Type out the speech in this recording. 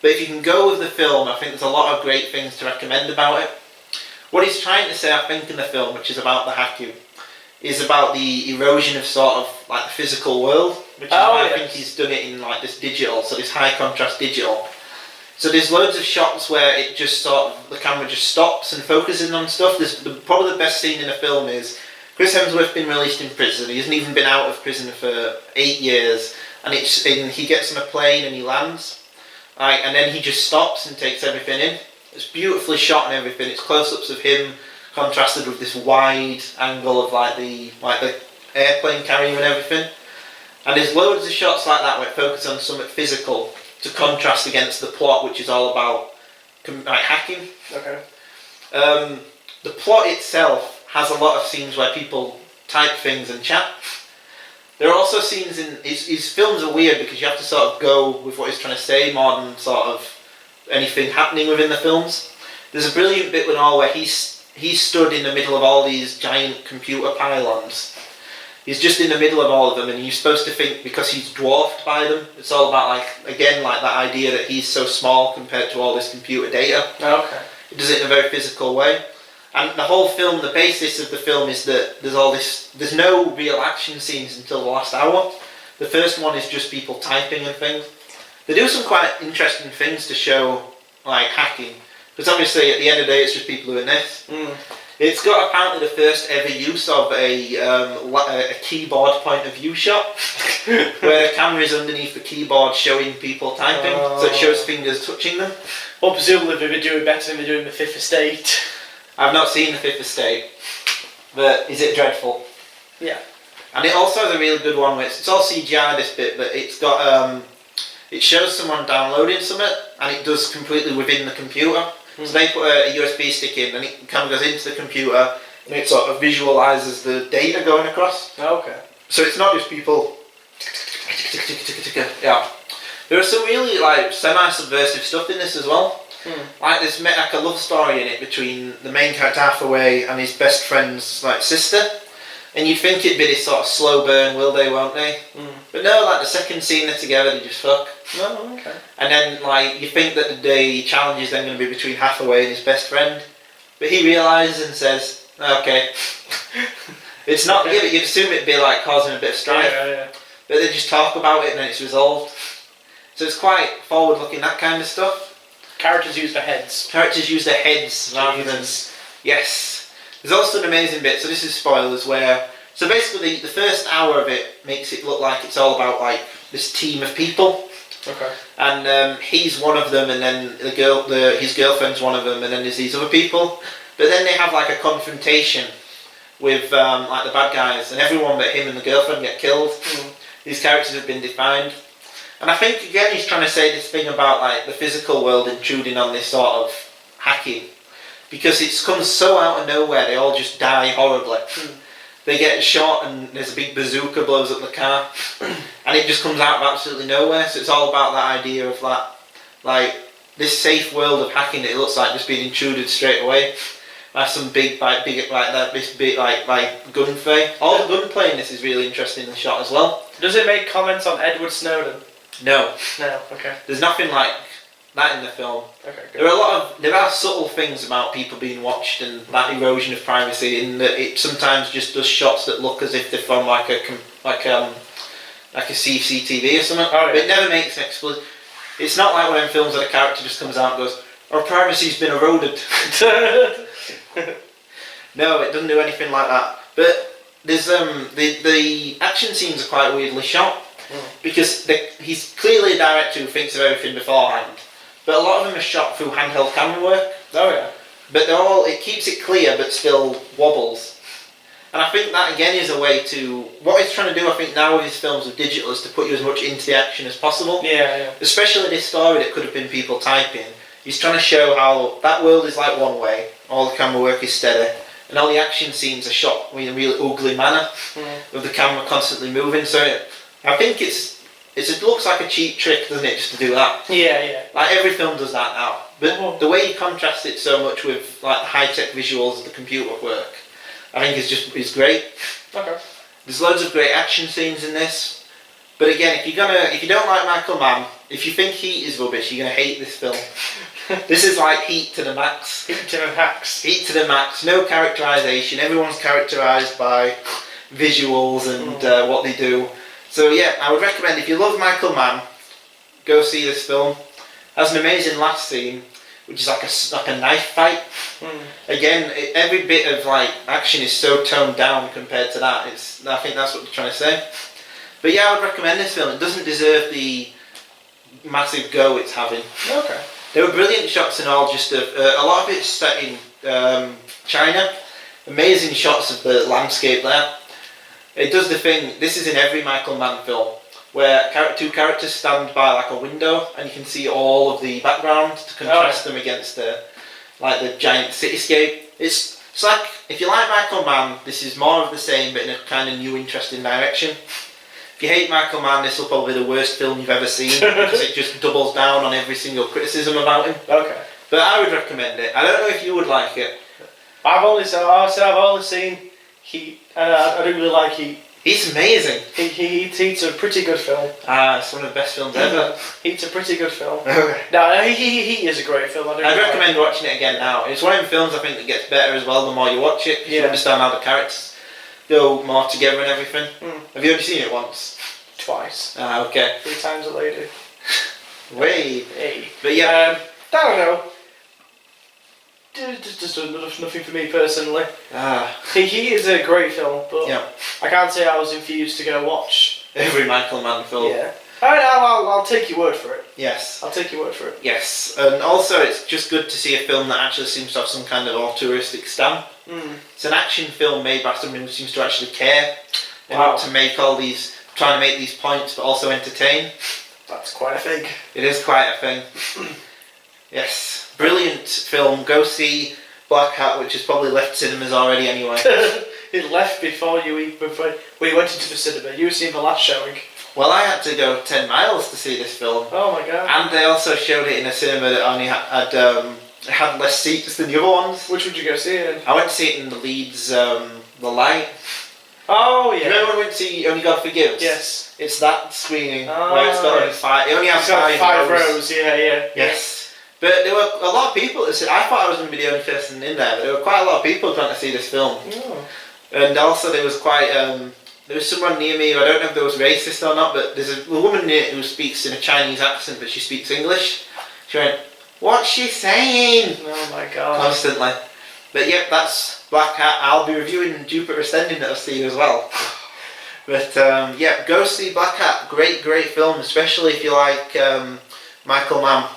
But if you can go with the film, I think there's a lot of great things to recommend about it. What he's trying to say, I think, in the film, which is about the hacking, is about the erosion of sort of like the physical world, which is why I think he's done it in like this digital, so this high contrast digital. So there's loads of shots where it just sort of, the camera just stops and focuses on stuff. Probably the best scene in the film is Chris Hemsworth been released in prison. He hasn't even been out of prison for 8 years, and he gets on a plane and he lands, and then he just stops and takes everything in. It's beautifully shot and everything. It's close-ups of him contrasted with this wide angle of like the airplane carrier and everything. And there's loads of shots like that where it focuses on something physical to contrast against the plot, which is all about like hacking. Okay. The plot itself has a lot of scenes where people type things and chat. There are also scenes in his films are weird because you have to sort of go with what he's trying to say more than sort of anything happening within the films. There's a brilliant bit with all where he's stood in the middle of all these giant computer pylons. He's just in the middle of all of them, and you're supposed to think because he's dwarfed by them. It's all about like that idea that he's so small compared to all this computer data. Oh, okay. He does it in a very physical way. And the whole film, the basis of the film is that there's no real action scenes until the last hour. The first one is just people typing and things. They do some quite interesting things to show like hacking, because obviously at the end of the day it's just people doing this. It's got apparently the first ever use of a keyboard point of view shot, where the camera is underneath the keyboard showing people typing, so it shows fingers touching them. Well, presumably they would do it better than they do in the Fifth Estate. I've not seen the Fifth Estate, but is it dreadful? Yeah. And it also has a really good one where it's all CGI this bit, but it's got it shows someone downloading something, and it does completely within the computer. So they put a USB stick in, and it kind of goes into the computer, and it sort of visualises the data going across. Oh, okay. So it's not just people. Yeah. There are some really like semi-subversive stuff in this as well. Like there's like a love story in it between the main character Hathaway and his best friend's like sister. And you'd think it'd be this sort of slow burn, will they, won't they? But no, like the second scene they're together, they just fuck. Oh, okay. And then like you think that the challenge is then going to be between Hathaway and his best friend, but he realises and says, "Okay." It's not. Yeah, but you'd assume it'd be like causing a bit of strife. Yeah. But they just talk about it and then it's resolved. So it's quite forward-looking, that kind of stuff. Characters use their heads. Characters use their heads rather than... Yes. There's also an amazing bit, so this is spoilers, where... So basically the first hour of it makes it look like it's all about like this team of people. Okay. And he's one of them, and then his girlfriend's one of them, and then there's these other people. But then they have like a confrontation with like the bad guys, and everyone but him and the girlfriend get killed. These characters have been defined. And I think again he's trying to say this thing about like the physical world intruding on this sort of hacking. Because it comes so out of nowhere, they all just die horribly. They get shot and there's a big bazooka blows up the car. And it just comes out of absolutely nowhere. So it's all about that idea of that, like this safe world of hacking that it looks like just being intruded straight away. Like some big gunplay. All the gunplay in this is really interesting in the shot as well. Does it make comments on Edward Snowden? No. No, okay. There's nothing like that in the film. Okay, good. There are subtle things about people being watched and that erosion of privacy, in that it sometimes just does shots that look as if they're from like a CCTV or something. Oh, yeah. But it never makes an explicit. It's not like one of them films where the character just comes out and goes, "Our privacy's been eroded." No, it doesn't do anything like that. But there's the action scenes are quite weirdly shot because he's clearly a director who thinks of everything beforehand. But a lot of them are shot through handheld camera work. Oh yeah. But it keeps it clear but still wobbles. And I think that again is a way to... What he's trying to do, I think, now with his films with digital is to put you as much into the action as possible. Yeah. Especially this story that could have been people typing. He's trying to show how that world is like one way, all the camera work is steady, and all the action scenes are shot in a really ugly manner, with the camera constantly moving. So I think it looks like a cheap trick, doesn't it, just to do that? Yeah. Like every film does that now. But the way you contrast it so much with like the high-tech visuals of the computer work, I think is great. Okay. There's loads of great action scenes in this. But again, if you don't like Michael Mann, if you think Heat is rubbish, you're gonna hate this film. This is like Heat to the max. Heat to the max. Heat to the max. No characterization. Everyone's characterized by visuals and what they do. So yeah, I would recommend if you love Michael Mann, go see this film. Has an amazing last scene, which is like a knife fight. Again, every bit of like action is so toned down compared to that. I think that's what they're trying to say. But yeah, I would recommend this film. It doesn't deserve the massive go it's having. Okay. There were brilliant shots and all. Just a lot of it's set in China. Amazing shots of the landscape there. It does the thing. This is in every Michael Mann film, where two characters stand by like a window, and you can see all of the background to contrast them against the giant cityscape. It's like, if you like Michael Mann, this is more of the same, but in a kind of new, interesting direction. If you hate Michael Mann, this will probably be the worst film you've ever seen, because it just doubles down on every single criticism about him. Okay. But I would recommend it. I don't know if you would like it. I've only seen Heat, and I do really like Heat. He's amazing. Heat's a pretty good film. It's one of the best films ever. Heat's a pretty good film. Okay. No, Heat is a great film. I'd recommend watching it again now. It's one of the films I think that gets better as well the more you watch it, because you understand how the characters go more together and everything. Have you only seen it once? Twice. Okay. 3 times a lady. Wait. Hey. But yeah. I don't know. Just nothing for me personally. He is a great film, but I can't say I was infused to go watch every Michael Mann film. Yeah. I'll take your word for it. Yes. I'll take your word for it. Yes. And also it's just good to see a film that actually seems to have some kind of altruistic stamp. It's an action film made by someone who seems to actually care and want to make trying to make these points but also entertain. That's quite a thing. It is quite a thing. Yes. Brilliant film. Go see Blackhat, which has probably left cinemas already anyway. It left before we went into the cinema. You were seeing the last showing. Well, I had to go 10 miles to see this film. Oh my god. And they also showed it in a cinema that only had less seats than the other ones. Which would you go see it in? I went to see it in the Leeds, The Light. Oh yeah. Do you remember when we went to see Only God Forgives? Yes. It's that screening where it's got only 5. It only has 5 rows. Yeah. Yes. But there were a lot of people that said, I thought I was going to be the only person in there, but there were quite a lot of people trying to see this film. Oh. And also there was there was someone near me, I don't know if there was racist or not, but there's a woman near who speaks in a Chinese accent, but she speaks English. She went, "What's she saying?" Oh my god. Constantly. But yep, that's Blackhat. I'll be reviewing Jupiter Ascending that I've seen as well. But yeah, go see Blackhat. Great film, especially if you like Michael Mann.